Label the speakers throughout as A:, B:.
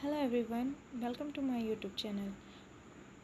A: Hello everyone, welcome to my YouTube channel.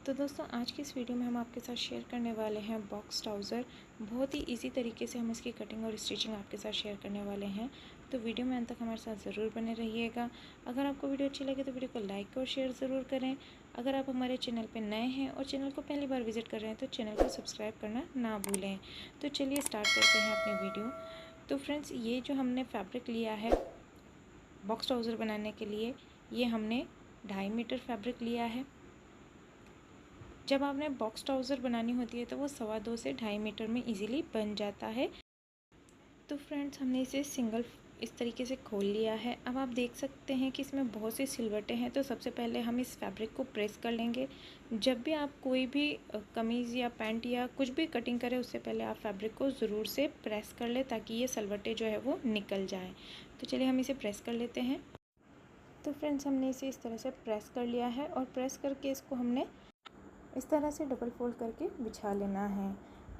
A: तो दोस्तों, आज की इस वीडियो में हम आपके साथ शेयर करने वाले हैं बॉक्स ट्राउज़र। बहुत ही इजी तरीके से हम इसकी कटिंग और स्टिचिंग आपके साथ शेयर करने वाले हैं। तो वीडियो में अंत तक हमारे साथ ज़रूर बने रहिएगा। अगर आपको वीडियो अच्छी लगे तो वीडियो को लाइक और शेयर ज़रूर करें। अगर आप हमारे चैनल पर नए हैं और चैनल को पहली बार विजिट कर रहे हैं तो चैनल को सब्सक्राइब करना ना भूलें। तो चलिए स्टार्ट करते हैं अपनी वीडियो। तो फ्रेंड्स, ये जो हमने फैब्रिक लिया है बॉक्स ट्राउज़र बनाने के लिए, ये हमने 2.5 मीटर फैब्रिक लिया है। जब आपने बॉक्स ट्राउज़र बनानी होती है तो वो 2.25 से 2.5 मीटर में इजीली बन जाता है। तो फ्रेंड्स, हमने इसे सिंगल इस तरीके से खोल लिया है। अब आप देख सकते हैं कि इसमें बहुत सी सिलवटें हैं। तो सबसे पहले हम इस फैब्रिक को प्रेस कर लेंगे। जब भी आप कोई भी कमीज़ या पैंट या कुछ भी कटिंग करें उससे पहले आप फैब्रिक को ज़रूर से प्रेस कर लें ताकि ये सिलवटें जो है वो निकल जाएँ। तो चलिए हम इसे प्रेस कर लेते हैं। तो फ्रेंड्स, हमने इसे इस तरह से प्रेस कर लिया है और प्रेस करके इसको हमने इस तरह से डबल फोल्ड करके बिछा लेना है।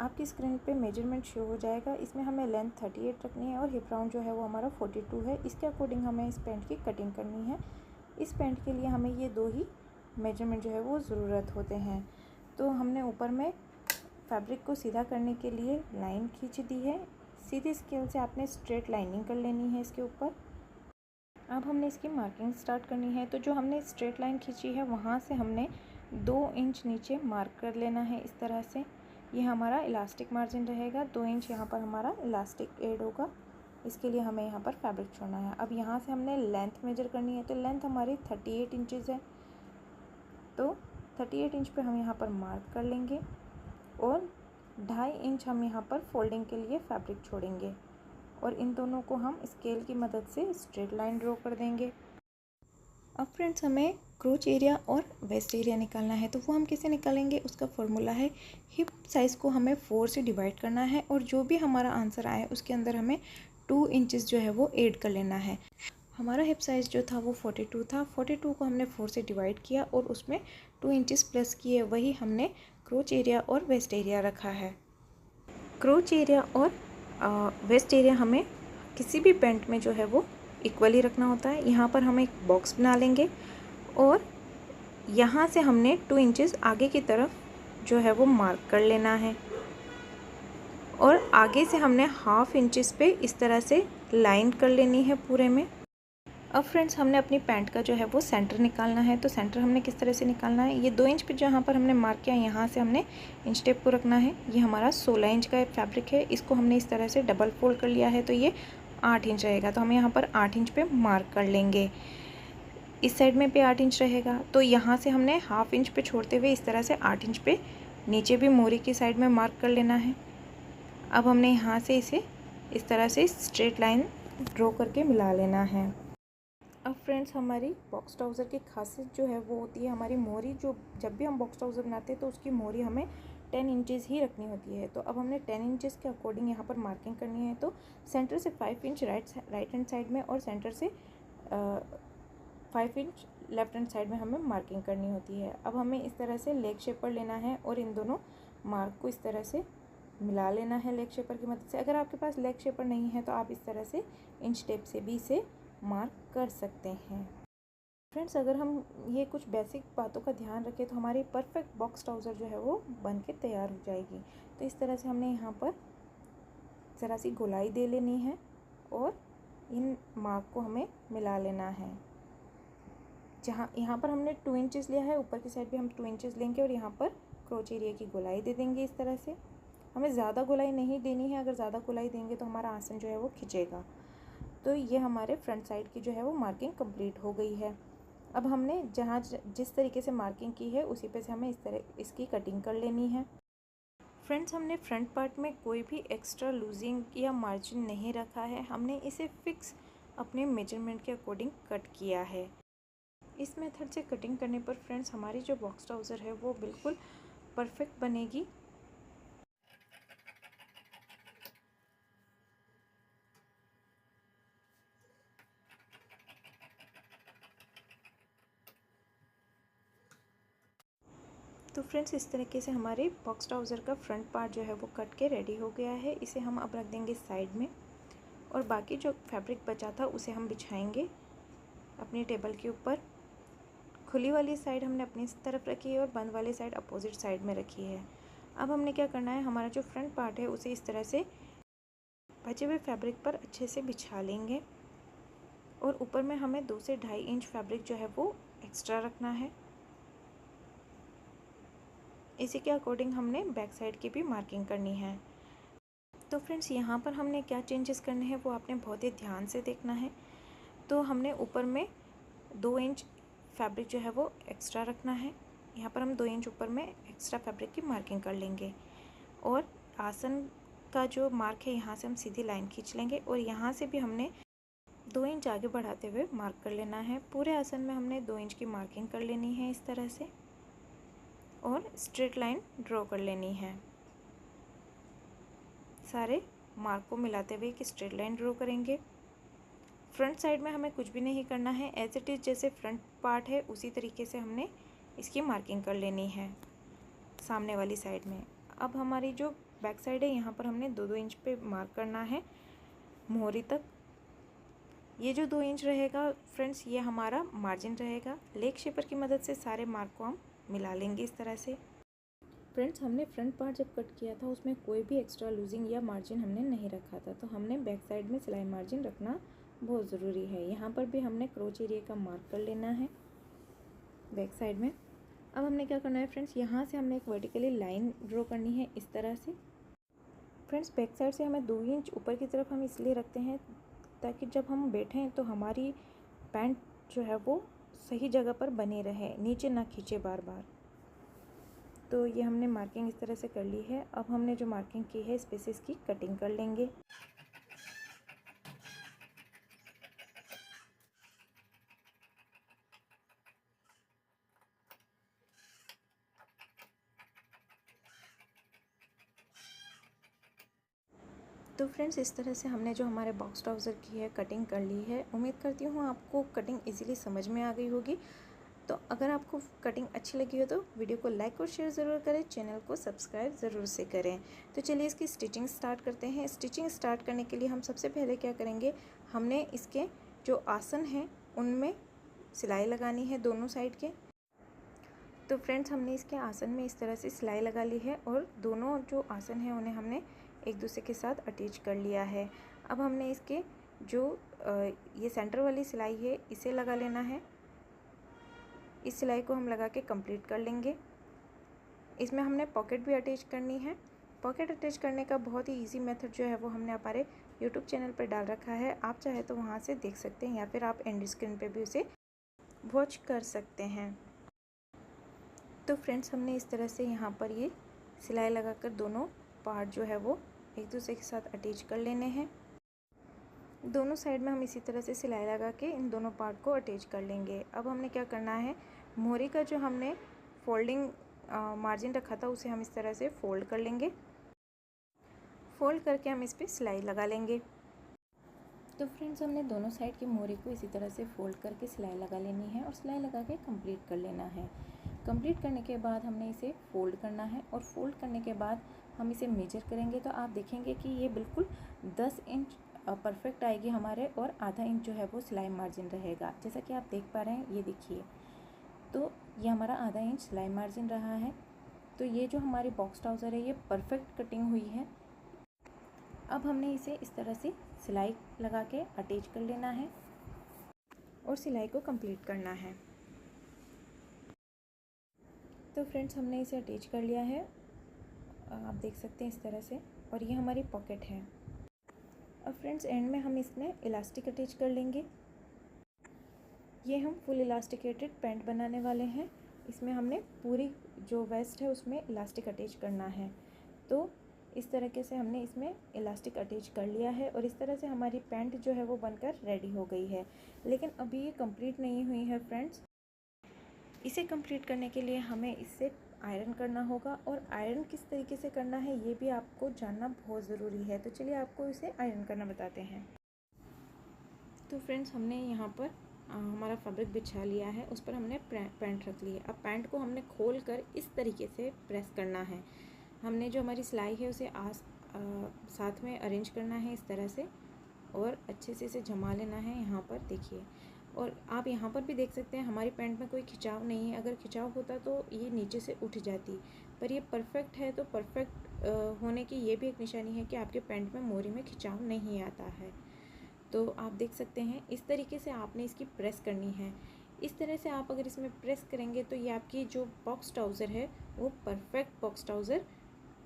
A: आपकी स्क्रीन पे मेजरमेंट शो हो जाएगा। इसमें हमें लेंथ 38 रखनी है और हिप राउंड जो है वो हमारा 42 है। इसके अकॉर्डिंग हमें इस पैंट की कटिंग करनी है। इस पैंट के लिए हमें ये दो ही मेजरमेंट जो है वो ज़रूरत होते हैं। तो हमने ऊपर में फैब्रिक को सीधा करने के लिए लाइन खींच दी है। सीधी स्केल से आपने स्ट्रेट लाइनिंग कर लेनी है इसके ऊपर। अब हमने इसकी मार्किंग स्टार्ट करनी है। तो जो हमने स्ट्रेट लाइन खींची है वहाँ से हमने 2 इंच नीचे मार्क कर लेना है इस तरह से। ये हमारा इलास्टिक मार्जिन रहेगा। 2 इंच यहाँ पर हमारा इलास्टिक ऐड होगा। इसके लिए हमें यहाँ पर फैब्रिक छोड़ना है। अब यहाँ से हमने लेंथ मेजर करनी है। तो लेंथ हमारी 38 इंचज़ है। तो 38 इंच पे हम यहाँ पर मार्क कर लेंगे और 2.5 इंच हम यहाँ पर फोल्डिंग के लिए फैब्रिक छोड़ेंगे और इन दोनों को हम स्केल की मदद से स्ट्रेट लाइन ड्रॉ कर देंगे। अब फ्रेंड्स, हमें क्रोच एरिया और वेस्ट एरिया निकालना है। तो वो हम कैसे निकालेंगे, उसका फॉर्मूला है हिप साइज़ को हमें 4 से डिवाइड करना है और जो भी हमारा आंसर आए उसके अंदर हमें 2 इंचज़ जो है वो ऐड कर लेना है। हमारा हिप साइज़ जो था वो 42 था। 42 को हमने 4 से डिवाइड किया और उसमें 2 इंचज़ प्लस किए। वही हमने क्रोच एरिया और वेस्ट एरिया रखा है। क्रोच एरिया और वेस्ट एरिया हमें किसी भी पैंट में जो है वो इक्वली रखना होता है। यहाँ पर हम एक बॉक्स बना लेंगे और यहाँ से हमने 2 इंचज़ आगे की तरफ जो है वो मार्क कर लेना है और आगे से हमने 1/2 इंचज़ पे इस तरह से लाइन कर लेनी है पूरे में। अब फ्रेंड्स, हमने अपनी पैंट का जो है वो सेंटर निकालना है। तो सेंटर हमने किस तरह से निकालना है, ये 2 इंच पे जहाँ पर हमने मार्क किया यहाँ से हमने इंच टेप को रखना है। ये हमारा 16 इंच का फैब्रिक है। इसको हमने इस तरह से डबल फोल्ड कर लिया है तो ये 8 इंच रहेगा। तो हम यहाँ पर 8 इंच पे मार्क कर लेंगे। इस साइड में भी 8 इंच रहेगा। तो यहाँ से हमने 1/2 इंच पे छोड़ते हुए इस तरह से 8 इंच पे नीचे भी मोरी की साइड में मार्क कर लेना है। अब हमने यहाँ से इसे इस तरह से स्ट्रेट लाइन ड्रॉ करके मिला लेना है। अब फ्रेंड्स, हमारी बॉक्स ट्राउज़र की खासियत जो है वो होती है हमारी मोरी। जो जब भी हम बॉक्स ट्राउज़र बनाते हैं तो उसकी मोरी हमें 10 इंचज़ ही रखनी होती है। तो अब हमने 10 इंचज़ के अकॉर्डिंग यहाँ पर मार्किंग करनी है। तो सेंटर से 5 इंच राइट हैंड साइड में और सेंटर से 5 इंच लेफ्ट हैंड साइड में हमें मार्किंग करनी होती है। अब हमें इस तरह से लेग शेपर लेना है और इन दोनों मार्क को इस तरह से मिला लेना है लेग शेपर की मदद से। अगर आपके पास लेग शेपर नहीं है तो आप इस तरह से इंच टेप से भी इसे मार्क कर सकते हैं। फ्रेंड्स, अगर हम ये कुछ बेसिक बातों का ध्यान रखें तो हमारी परफेक्ट बॉक्स ट्राउज़र जो है वो बन के तैयार हो जाएगी। तो इस तरह से हमने यहाँ पर ज़रा सी गोलाई दे लेनी है और इन मार्क को हमें मिला लेना है। जहाँ यहाँ पर हमने 2 इंचज़ लिया है, ऊपर की साइड भी हम 2 इंचज़ लेंगे और यहाँ पर क्रोच एरिया की गोलाई दे देंगे। इस तरह से हमें ज़्यादा गोलाई नहीं देनी है। अगर ज़्यादा गोलाई देंगे तो हमारा आसन जो है वो खिंचेगा। तो ये हमारे फ्रंट साइड की जो है वो मार्किंग कंप्लीट हो गई है। अब हमने जहाँ जिस तरीके से मार्किंग की है उसी पे से हमें इस तरह इसकी कटिंग कर लेनी है। फ्रेंड्स, हमने फ्रंट पार्ट में कोई भी एक्स्ट्रा लूजिंग या मार्जिन नहीं रखा है। हमने इसे फिक्स अपने मेजरमेंट के अकॉर्डिंग कट किया है। इस मेथड से कटिंग करने पर फ्रेंड्स, हमारी जो बॉक्स ट्राउज़र है वो बिल्कुल परफेक्ट बनेगी। तो फ्रेंड्स, इस तरीके से हमारे बॉक्स ट्राउज़र का फ्रंट पार्ट जो है वो कट के रेडी हो गया है। इसे हम अब रख देंगे साइड में और बाकी जो फैब्रिक बचा था उसे हम बिछाएंगे अपनी टेबल के ऊपर। खुली वाली साइड हमने अपनी तरफ रखी है और बंद वाली साइड अपोजिट साइड में रखी है। अब हमने क्या करना है, हमारा जो फ्रंट पार्ट है उसे इस तरह से बचे हुए फैब्रिक पर अच्छे से बिछा लेंगे और ऊपर में हमें 2 से 2.5 इंच फैब्रिक जो है वो एक्स्ट्रा रखना है। इसी के अकॉर्डिंग हमने बैक साइड की भी मार्किंग करनी है। तो फ्रेंड्स यहाँ पर हमने क्या चेंजेस करने हैं वो आपने बहुत ही ध्यान से देखना है। तो हमने ऊपर में 2 इंच फैब्रिक जो है वो एक्स्ट्रा रखना है। यहाँ पर हम 2 इंच ऊपर में एक्स्ट्रा फैब्रिक की मार्किंग कर लेंगे और आसन का जो मार्क है यहाँ से हम सीधी लाइन खींच लेंगे और यहाँ से भी हमने 2 इंच आगे बढ़ाते हुए मार्क कर लेना है। पूरे आसन में हमने 2 इंच की मार्किंग कर लेनी है इस तरह से और स्ट्रेट लाइन ड्रॉ कर लेनी है। सारे मार्क को मिलाते हुए एक स्ट्रेट लाइन ड्रॉ करेंगे। फ्रंट साइड में हमें कुछ भी नहीं करना है, एज इट इज़ जैसे फ्रंट पार्ट है उसी तरीके से हमने इसकी मार्किंग कर लेनी है सामने वाली साइड में। अब हमारी जो बैक साइड है यहाँ पर हमने 2-2 इंच पे मार्क करना है मोहरी तक। ये जो 2 इंच रहेगा फ्रेंड्स ये हमारा मार्जिन रहेगा। लेग शेपर की मदद से सारे मार्क को हम मिला लेंगे इस तरह से। फ्रेंड्स हमने फ्रंट पार्ट जब कट किया था उसमें कोई भी एक्स्ट्रा लूजिंग या मार्जिन हमने नहीं रखा था, तो हमने बैक साइड में सिलाई मार्जिन रखना बहुत ज़रूरी है। यहाँ पर भी हमने क्रोच एरिया का मार्क कर लेना है बैक साइड में। अब हमने क्या करना है फ्रेंड्स, यहाँ से हमने एक वर्टिकली लाइन ड्रॉ करनी है इस तरह से। फ्रेंड्स बैक साइड से हमें 2 इंच ऊपर की तरफ हम इसलिए रखते हैं ताकि जब हम बैठें तो हमारी पैंट जो है वो सही जगह पर बनी रहे, नीचे ना खींचे बार बार। तो ये हमने मार्किंग इस तरह से कर ली है। अब हमने जो मार्किंग की है इस पे से इसकी कटिंग कर लेंगे। तो फ्रेंड्स इस तरह से हमने जो हमारे बॉक्स ट्राउज़र की है कटिंग कर ली है। उम्मीद करती हूँ आपको कटिंग इजीली समझ में आ गई होगी। तो अगर आपको कटिंग अच्छी लगी हो तो वीडियो को लाइक और शेयर ज़रूर करें, चैनल को सब्सक्राइब ज़रूर से करें। तो चलिए इसकी स्टिचिंग स्टार्ट करते हैं। स्टिचिंग स्टार्ट करने के लिए हम सबसे पहले क्या करेंगे, हमने इसके जो आसन हैं उनमें सिलाई लगानी है दोनों साइड के। तो फ्रेंड्स हमने इसके आसन में इस तरह से सिलाई लगा ली है और दोनों जो आसन हैं उन्हें हमने एक दूसरे के साथ अटैच कर लिया है। अब हमने इसके जो ये सेंटर वाली सिलाई है इसे लगा लेना है। इस सिलाई को हम लगा के कंप्लीट कर लेंगे। इसमें हमने पॉकेट भी अटैच करनी है। पॉकेट अटैच करने का बहुत ही इजी मेथड जो है वो हमने हमारे यूट्यूब चैनल पर डाल रखा है, आप चाहे तो वहाँ से देख सकते हैं या फिर आप एंड स्क्रीन पे भी उसे वॉच कर सकते हैं। तो फ्रेंड्स हमने इस तरह से यहाँ पर ये सिलाई लगाकर दोनों पार्ट जो है वो एक दूसरे के साथ अटैच कर लेने हैं। दोनों साइड में हम इसी तरह से सिलाई लगा के इन दोनों पार्ट को अटैच कर लेंगे। अब हमने क्या करना है, मोहरी का जो हमने फोल्डिंग मार्जिन रखा था उसे हम इस तरह से फोल्ड कर लेंगे। फोल्ड करके हम इस पर सिलाई लगा लेंगे। तो फ्रेंड्स हमने दोनों साइड की मोहरी को इसी तरह से फोल्ड करके सिलाई लगा लेनी है और सिलाई लगा के कंप्लीट कर लेना है। कंप्लीट करने के बाद हमने इसे फोल्ड करना है और फोल्ड करने के बाद हम इसे मेजर करेंगे तो आप देखेंगे कि ये बिल्कुल 10 इंच परफेक्ट आएगी हमारे और आधा इंच जो है वो सिलाई मार्जिन रहेगा। जैसा कि आप देख पा रहे हैं, ये देखिए, तो ये हमारा आधा इंच सिलाई मार्जिन रहा है। तो ये जो हमारी बॉक्स ट्राउज़र है ये परफेक्ट कटिंग हुई है। अब हमने इसे इस तरह से सिलाई लगा के अटैच कर लेना है और सिलाई को कंप्लीट करना है। तो फ्रेंड्स हमने इसे अटैच कर लिया है, आप देख सकते हैं इस तरह से, और ये हमारी पॉकेट है। अब फ्रेंड्स एंड में हम इसमें इलास्टिक अटैच कर लेंगे। ये हम फुल इलास्टिकेटेड पैंट बनाने वाले हैं। इसमें हमने पूरी जो वेस्ट है उसमें इलास्टिक अटैच करना है। तो इस तरीके से हमने इसमें इलास्टिक अटैच कर लिया है और इस तरह से हमारी पैंट जो है वो बनकर रेडी हो गई है। लेकिन अभी ये कंप्लीट नहीं हुई है फ्रेंड्स। इसे कंप्लीट करने के लिए हमें इसे आयरन करना होगा और आयरन किस तरीके से करना है ये भी आपको जानना बहुत ज़रूरी है। तो चलिए आपको इसे आयरन करना बताते हैं। तो फ्रेंड्स हमने यहाँ पर हमारा फैब्रिक बिछा लिया है, उस पर हमने पैंट रख ली है। अब पैंट को हमने खोल कर इस तरीके से प्रेस करना है। हमने जो हमारी सिलाई है उसे साथ में अरेंज करना है इस तरह से और अच्छे से इसे जमा लेना है। यहाँ पर देखिए, और आप यहाँ पर भी देख सकते हैं हमारी पैंट में कोई खिंचाव नहीं है। अगर खिंचाव होता तो ये नीचे से उठ जाती, पर ये परफेक्ट है। तो परफेक्ट होने की ये भी एक निशानी है कि आपके पैंट में मोरी में खिंचाव नहीं आता है। तो आप देख सकते हैं इस तरीके से आपने इसकी प्रेस करनी है। इस तरह से आप अगर इसमें प्रेस करेंगे तो ये आपकी जो बॉक्स ट्राउज़र है वो परफेक्ट बॉक्स ट्राउज़र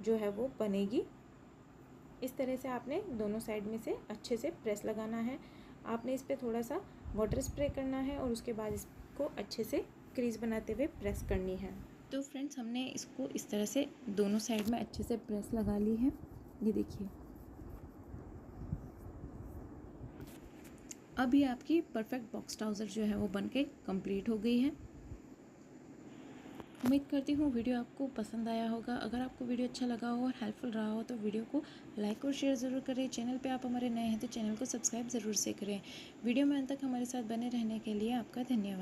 A: जो है वो बनेगी। इस तरह से आपने दोनों साइड में से अच्छे से प्रेस लगाना है। आपने इस पर थोड़ा सा वाटर स्प्रे करना है और उसके बाद इसको अच्छे से क्रीज बनाते हुए प्रेस करनी है। तो फ्रेंड्स, हमने इसको इस तरह से दोनों साइड में अच्छे से प्रेस लगा ली है। ये देखिए, अभी आपकी परफेक्ट बॉक्स ट्राउज़र जो है वो बनके कंप्लीट हो गई है। उम्मीद करती हूँ वीडियो आपको पसंद आया होगा। अगर आपको वीडियो अच्छा लगा हो और हेल्पफुल रहा हो तो वीडियो को लाइक और शेयर ज़रूर करें। चैनल पे आप हमारे नए हैं तो चैनल को सब्सक्राइब ज़रूर से करें। वीडियो में अंत तक हमारे साथ बने रहने के लिए आपका धन्यवाद।